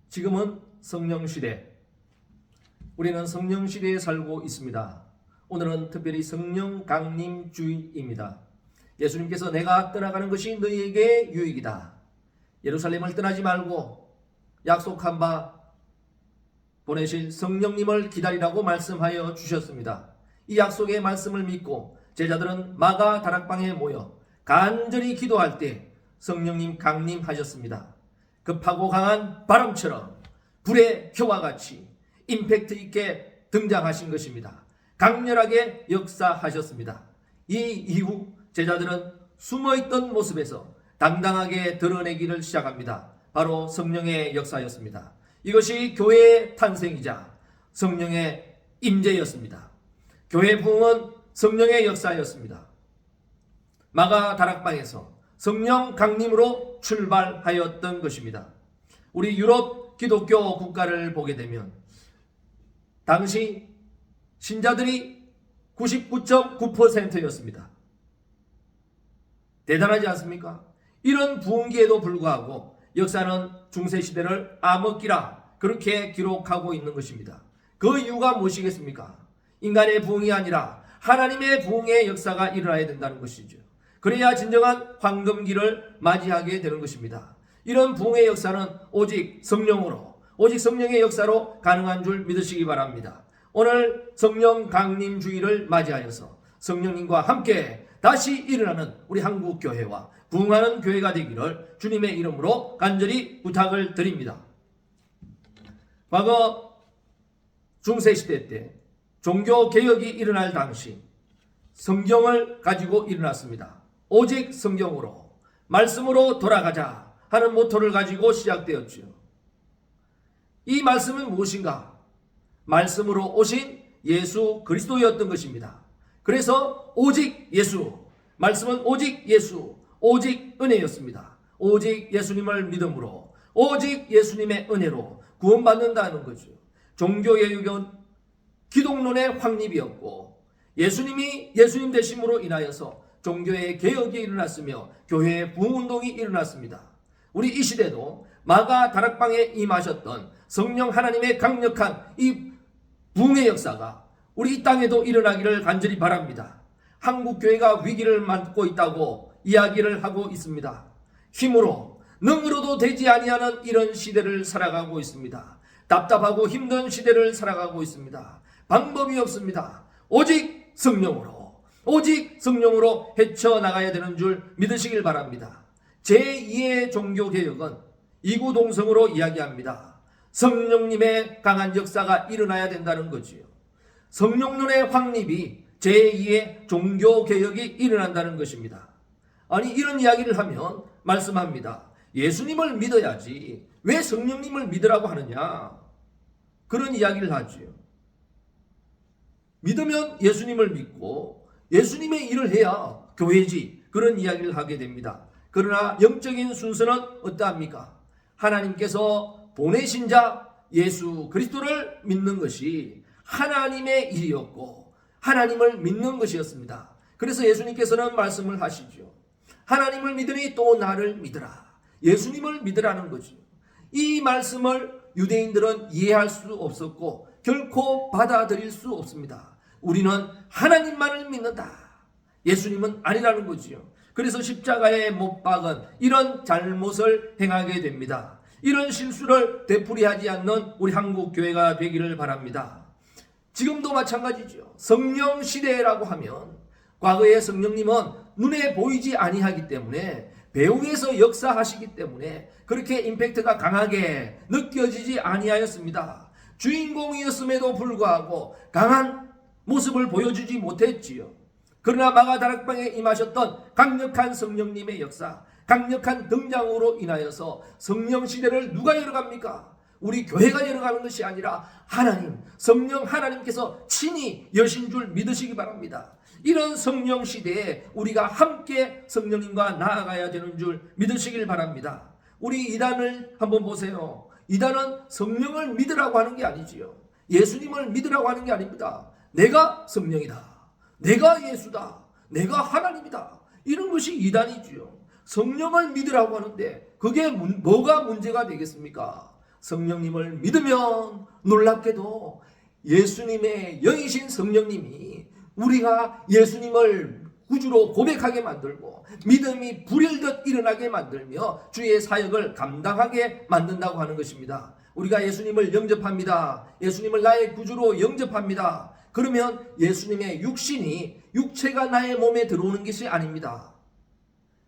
지금은 성령시대, 우리는 성령시대에 살고 있습니다. 오늘은 특별히 성령 강림주의입니다. 예수님께서 내가 떠나가는 것이 너희에게 유익이다. 예루살렘을 떠나지 말고 약속한 바 보내실 성령님을 기다리라고 말씀하여 주셨습니다. 이 약속의 말씀을 믿고 제자들은 마가 다락방에 모여 간절히 기도할 때 성령님 강림하셨습니다. 급하고 강한 바람처럼 불의 효와 같이 임팩트 있게 등장하신 것입니다. 강렬하게 역사하셨습니다. 이 이후 제자들은 숨어있던 모습에서 당당하게 드러내기를 시작합니다. 바로 성령의 역사였습니다. 이것이 교회의 탄생이자 성령의 임재였습니다. 교회 부흥은 성령의 역사였습니다. 마가 다락방에서 성령 강림으로 출발하였던 것입니다. 우리 유럽 기독교 국가를 보게 되면 당시 신자들이 99.9%였습니다. 대단하지 않습니까? 이런 부흥기에도 불구하고 역사는 중세시대를 암흑기라 그렇게 기록하고 있는 것입니다. 그 이유가 무엇이겠습니까? 인간의 부흥이 아니라 하나님의 부흥의 역사가 일어나야 된다는 것이죠. 그래야 진정한 황금기를 맞이하게 되는 것입니다. 이런 부흥의 역사는 오직 성령으로, 오직 성령의 역사로 가능한 줄 믿으시기 바랍니다. 오늘 성령 강림주의를 맞이하여서 성령님과 함께 다시 일어나는 우리 한국교회와 부흥하는 교회가 되기를 주님의 이름으로 간절히 부탁을 드립니다. 과거 중세시대 때 종교개혁이 일어날 당시 성경을 가지고 일어났습니다. 오직 성경으로, 말씀으로 돌아가자 하는 모토를 가지고 시작되었죠. 이 말씀은 무엇인가? 말씀으로 오신 예수 그리스도였던 것입니다. 그래서 오직 예수, 말씀은 오직 예수, 오직 은혜였습니다. 오직 예수님을 믿음으로, 오직 예수님의 은혜로 구원받는다는 거죠. 종교개혁은 기독론의 확립이었고 예수님이 예수님 되심으로 인하여서 종교의 개혁이 일어났으며 교회의 부흥운동이 일어났습니다. 우리 이 시대도 마가 다락방에 임하셨던 성령 하나님의 강력한 이 부흥의 역사가 우리 이 땅에도 일어나기를 간절히 바랍니다. 한국교회가 위기를 맞고 있다고 이야기를 하고 있습니다. 힘으로, 능으로도 되지 아니하는 이런 시대를 살아가고 있습니다. 답답하고 힘든 시대를 살아가고 있습니다. 방법이 없습니다. 오직 성령으로, 오직 성령으로 헤쳐나가야 되는 줄 믿으시길 바랍니다. 제2의 종교개혁은 이구동성으로 이야기합니다. 성령님의 강한 역사가 일어나야 된다는 거지요. 성령론의 확립이 제2의 종교개혁이 일어난다는 것입니다. 아니 이런 이야기를 하면 말씀합니다. 예수님을 믿어야지 왜 성령님을 믿으라고 하느냐, 그런 이야기를 하지요. 믿으면 예수님을 믿고 예수님의 일을 해야 교회지, 그런 이야기를 하게 됩니다. 그러나 영적인 순서는 어떠합니까? 하나님께서 보내신 자 예수 그리스도를 믿는 것이 하나님의 일이었고 하나님을 믿는 것이었습니다. 그래서 예수님께서는 말씀을 하시죠. 하나님을 믿으니 또 나를 믿으라. 예수님을 믿으라는 거죠. 이 말씀을 유대인들은 이해할 수 없었고 결코 받아들일 수 없습니다. 우리는 하나님만을 믿는다. 예수님은 아니라는 거지요. 그래서 십자가에 못 박은 이런 잘못을 행하게 됩니다. 이런 실수를 되풀이하지 않는 우리 한국교회가 되기를 바랍니다. 지금도 마찬가지죠. 성령 시대라고 하면 과거의 성령님은 눈에 보이지 아니하기 때문에 배후에서 역사하시기 때문에 그렇게 임팩트가 강하게 느껴지지 아니하였습니다. 주인공이었음에도 불구하고 강한 모습을 보여주지 못했지요. 그러나 마가 다락방에 임하셨던 강력한 성령님의 역사, 강력한 등장으로 인하여서 성령 시대를 누가 열어갑니까? 우리 교회가 열어가는 것이 아니라 하나님, 성령 하나님께서 친히 여신 줄 믿으시기 바랍니다. 이런 성령 시대에 우리가 함께 성령님과 나아가야 되는 줄 믿으시길 바랍니다. 우리 이단을 한번 보세요. 이단은 성령을 믿으라고 하는 게 아니지요. 예수님을 믿으라고 하는 게 아닙니다. 내가 성령이다. 내가 예수다. 내가 하나님이다. 이런 것이 이단이지요. 성령을 믿으라고 하는데 그게 뭐가 문제가 되겠습니까? 성령님을 믿으면 놀랍게도 예수님의 영이신 성령님이 우리가 예수님을 구주로 고백하게 만들고 믿음이 불일듯 일어나게 만들며 주의 사역을 감당하게 만든다고 하는 것입니다. 우리가 예수님을 영접합니다. 예수님을 나의 구주로 영접합니다. 그러면 예수님의 육체가 나의 몸에 들어오는 것이 아닙니다.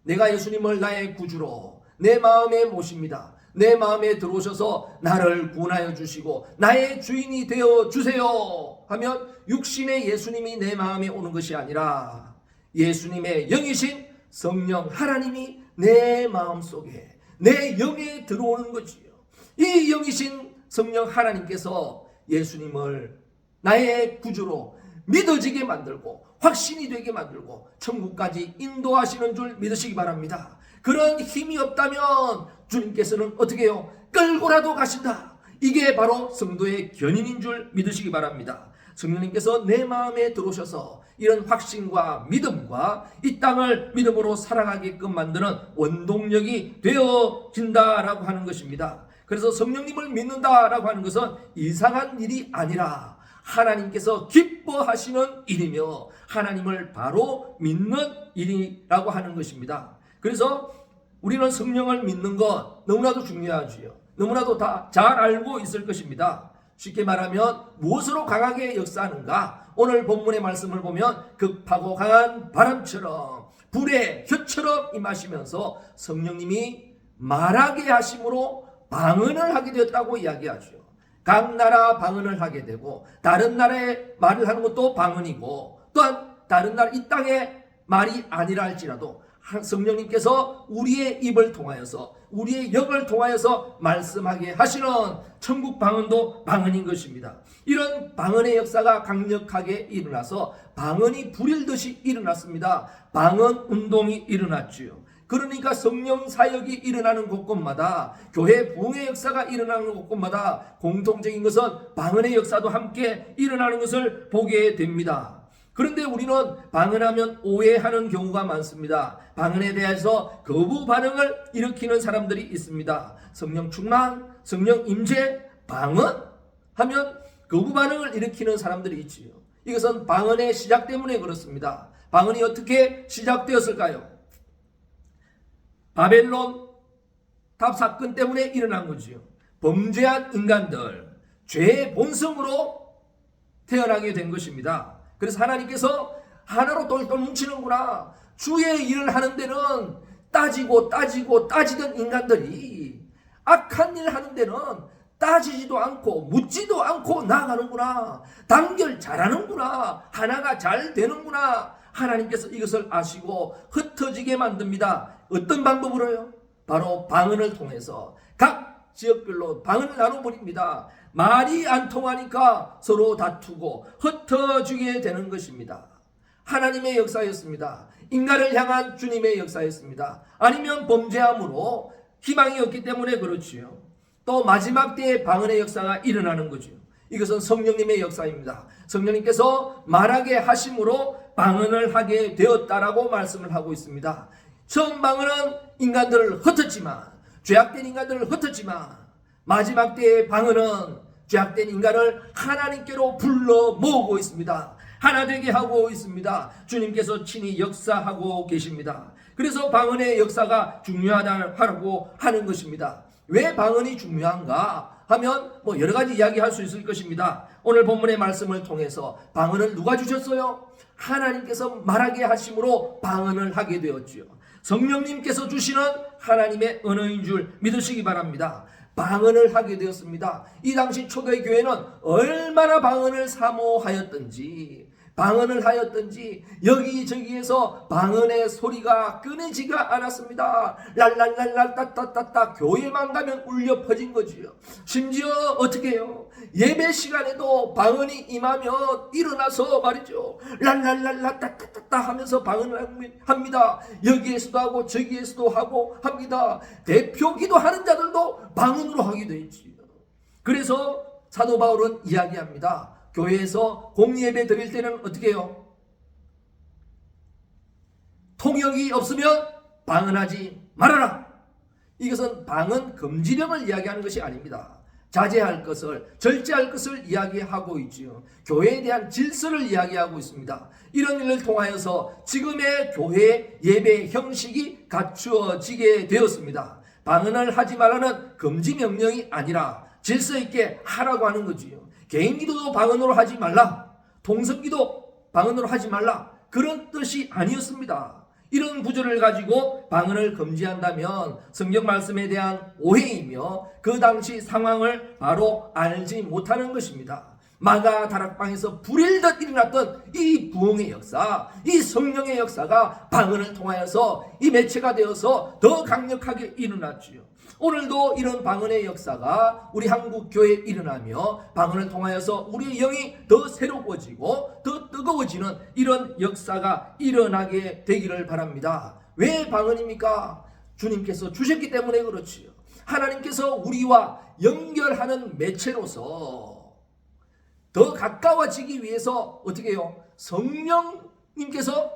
내가 예수님을 나의 구주로 내 마음에 모십니다. 내 마음에 들어오셔서 나를 구원하여 주시고 나의 주인이 되어 주세요 하면 육신의 예수님이 내 마음에 오는 것이 아니라 예수님의 영이신 성령 하나님이 내 마음속에 내 영에 들어오는 것이요. 이 영이신 성령 하나님께서 예수님을 나의 구주로 믿어지게 만들고 확신이 되게 만들고 천국까지 인도하시는 줄 믿으시기 바랍니다. 그런 힘이 없다면 주님께서는 어떻게 해요? 끌고라도 가신다. 이게 바로 성도의 견인인 줄 믿으시기 바랍니다. 성령님께서 내 마음에 들어오셔서 이런 확신과 믿음과 이 땅을 믿음으로 살아가게끔 만드는 원동력이 되어진다라고 하는 것입니다. 그래서 성령님을 믿는다라고 하는 것은 이상한 일이 아니라 하나님께서 기뻐하시는 일이며 하나님을 바로 믿는 일이라고 하는 것입니다. 그래서 우리는 성령을 믿는 것 너무나도 중요하지요. 너무나도 다 잘 알고 있을 것입니다. 쉽게 말하면 무엇으로 강하게 역사하는가? 오늘 본문의 말씀을 보면 급하고 강한 바람처럼 불의 혀처럼 임하시면서 성령님이 말하게 하심으로 방언을 하게 되었다고 이야기하죠. 각 나라 방언을 하게 되고 다른 나라의 말을 하는 것도 방언이고 또한 다른 나라 이 땅의 말이 아니라 할지라도 성령님께서 우리의 입을 통하여서 우리의 영을 통하여서 말씀하게 하시는 천국 방언도 방언인 것입니다. 이런 방언의 역사가 강력하게 일어나서 방언이 불일듯이 일어났습니다. 방언 운동이 일어났지요. 그러니까 성령 사역이 일어나는 곳곳마다 교회 부흥의 역사가 일어나는 곳곳마다 공통적인 것은 방언의 역사도 함께 일어나는 것을 보게 됩니다. 그런데 우리는 방언하면 오해하는 경우가 많습니다. 방언에 대해서 거부 반응을 일으키는 사람들이 있습니다. 성령 충만, 성령 임재, 방언 하면 거부 반응을 일으키는 사람들이 있지요. 이것은 방언의 시작 때문에 그렇습니다. 방언이 어떻게 시작되었을까요? 바벨론 탑 사건 때문에 일어난 거지요. 범죄한 인간들, 죄의 본성으로 태어나게 된 것입니다. 그래서 하나님께서 하나로 똘똘 뭉치는구나. 주의 일을 하는 데는 따지던 인간들이 악한 일 하는 데는 따지지도 않고 묻지도 않고 나아가는구나. 단결 잘하는구나. 하나가 잘 되는구나. 하나님께서 이것을 아시고 흩어지게 만듭니다. 어떤 방법으로요? 바로 방언을 통해서 각 지역별로 방언을 나눠버립니다. 말이 안 통하니까 서로 다투고 흩어지게 되는 것입니다. 하나님의 역사였습니다. 인간을 향한 주님의 역사였습니다. 아니면 범죄함으로 희망이 없기 때문에 그렇지요. 또 마지막 때에 방언의 역사가 일어나는 거죠. 이것은 성령님의 역사입니다. 성령님께서 말하게 하심으로 방언을 하게 되었다라고 말씀을 하고 있습니다. 처음 방언은 인간들을 흩었지만 죄악된 인간들을 흩었지만 마지막 때의 방언은 죄악된 인간을 하나님께로 불러 모으고 있습니다. 하나 되게 하고 있습니다. 주님께서 친히 역사하고 계십니다. 그래서 방언의 역사가 중요하다고 하는 것입니다. 왜 방언이 중요한가 하면 여러 가지 이야기할 수 있을 것입니다. 오늘 본문의 말씀을 통해서 방언을 누가 주셨어요? 하나님께서 말하게 하심으로 방언을 하게 되었지요. 성령님께서 주시는 하나님의 언어인 줄 믿으시기 바랍니다. 방언을 하게 되었습니다. 이 당시 초대 교회는 얼마나 방언을 사모하였던지 여기저기에서 방언의 소리가 끊이지가 않았습니다. 랄랄랄랄 따따따따 교회만 가면 울려 퍼진 거지요. 심지어 어떻게 해요? 예배 시간에도 방언이 임하면 일어나서 말이죠. 랄랄랄라 따따따따 하면서 방언을 합니다. 여기에서도 하고 저기에서도 하고 합니다. 대표 기도하는 자들도 방언으로 하게 되어 있지요. 그래서 사도 바울은 이야기합니다. 교회에서 공예배 드릴 때는 어떻게 해요? 통역이 없으면 방언하지 말아라. 이것은 방언 금지령을 이야기하는 것이 아닙니다. 자제할 것을, 절제할 것을 이야기하고 있지요. 교회에 대한 질서를 이야기하고 있습니다. 이런 일을 통하여서 지금의 교회 예배 형식이 갖추어지게 되었습니다. 방언을 하지 말라는 금지 명령이 아니라 질서 있게 하라고 하는 거지요. 개인 기도도 방언으로 하지 말라, 통성기도 방언으로 하지 말라, 그런 뜻이 아니었습니다. 이런 구절을 가지고 방언을 금지한다면 성경 말씀에 대한 오해이며 그 당시 상황을 바로 알지 못하는 것입니다. 마가 다락방에서 불일듯 일어났던 이 부흥의 역사, 이 성령의 역사가 방언을 통하여서 이 매체가 되어서 더 강력하게 일어났지요. 오늘도 이런 방언의 역사가 우리 한국 교회에 일어나며 방언을 통하여서 우리의 영이 더 새로워지고 더 뜨거워지는 이런 역사가 일어나게 되기를 바랍니다. 왜 방언입니까? 주님께서 주셨기 때문에 그렇지요. 하나님께서 우리와 연결하는 매체로서 더 가까워지기 위해서 어떻게 해요? 성령님께서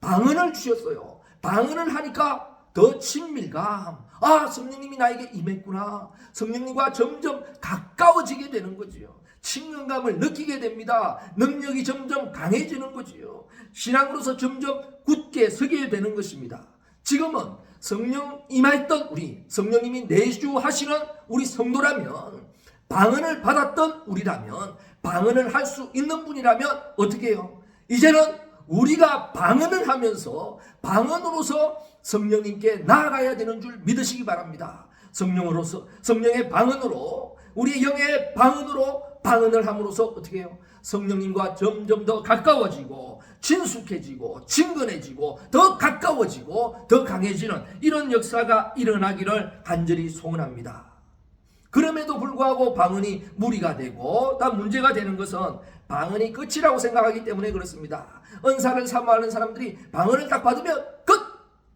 방언을 주셨어요. 방언을 하니까 더 친밀감, 성령님이 나에게 임했구나, 성령님과 점점 가까워지게 되는 거지요. 친근감을 느끼게 됩니다. 능력이 점점 강해지는 거지요. 신앙으로서 점점 굳게 서게 되는 것입니다. 지금은 성령 임하였던 우리, 성령님이 내주하시는 우리 성도라면, 방언을 받았던 우리라면, 방언을 할 수 있는 분이라면 어떻게 해요? 이제는 우리가 방언을 하면서 방언으로서 성령님께 나아가야 되는 줄 믿으시기 바랍니다. 성령으로서, 성령의 방언으로, 우리 영의 방언으로 방언을 함으로써 어떻게 해요? 성령님과 점점 더 가까워지고 친숙해지고 친근해지고 더 가까워지고 더 강해지는 이런 역사가 일어나기를 간절히 소원합니다. 그럼에도 불구하고 방언이 무리가 되고 다 문제가 되는 것은 방언이 끝이라고 생각하기 때문에 그렇습니다. 은사를 사모하는 사람들이 방언을 딱 받으면 끝!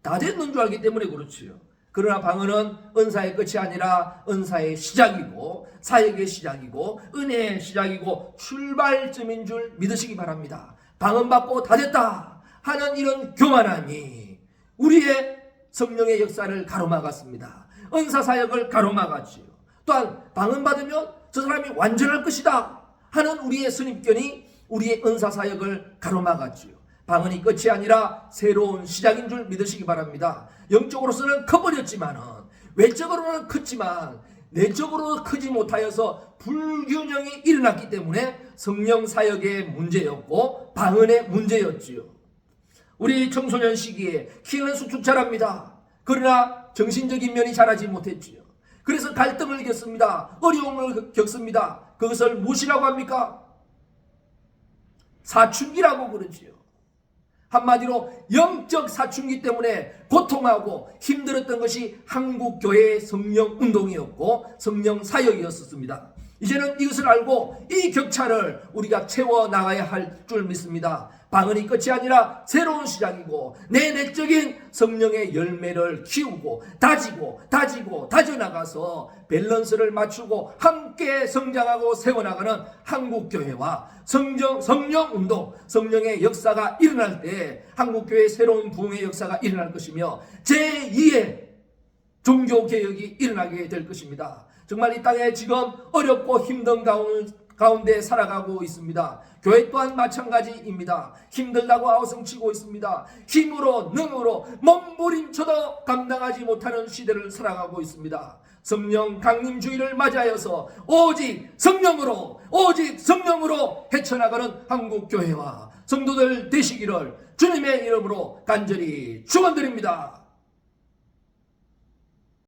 다 됐는 줄 알기 때문에 그렇지요. 그러나 방언은 은사의 끝이 아니라 은사의 시작이고 사역의 시작이고 은혜의 시작이고 출발점인 줄 믿으시기 바랍니다. 방언 받고 다 됐다 하는 이런 교만함이 우리의 성령의 역사를 가로막았습니다. 은사 사역을 가로막았지요. 또한 방언 받으면 저 사람이 완전할 것이다 하는 우리의 선입견이 우리의 은사 사역을 가로막았지요. 방언이 끝이 아니라 새로운 시작인 줄 믿으시기 바랍니다. 영적으로서는 커버렸지만은 외적으로는 컸지만 내적으로 크지 못하여서 불균형이 일어났기 때문에 성령 사역의 문제였고 방언의 문제였지요. 우리 청소년 시기에 키는 수축 잘합니다. 그러나 정신적인 면이 자라지 못했지요. 그래서 갈등을 겪습니다. 어려움을 겪습니다. 그것을 무엇이라고 합니까? 사춘기라고 그러지요. 한마디로 영적 사춘기 때문에 고통하고 힘들었던 것이 한국교회의 성령운동이었고 성령사역이었습니다. 이제는 이것을 알고 이 격차를 우리가 채워나가야 할 줄 믿습니다. 방언이 끝이 아니라 새로운 시작이고 내 내적인 성령의 열매를 키우고 다지고 다져나가서 밸런스를 맞추고 함께 성장하고 세워나가는 한국교회와 성령운동, 성령의 역사가 일어날 때 한국교회의 새로운 부흥의 역사가 일어날 것이며 제2의 종교개혁이 일어나게 될 것입니다. 정말 이 땅에 지금 어렵고 힘든 가운데 살아가고 있습니다. 교회 또한 마찬가지입니다. 힘들다고 아우성치고 있습니다. 힘으로 능으로 몸부림쳐도 감당하지 못하는 시대를 살아가고 있습니다. 성령 강림주의를 맞이하여서 오직 성령으로 헤쳐나가는 한국교회와 성도들 되시기를 주님의 이름으로 간절히 축원드립니다.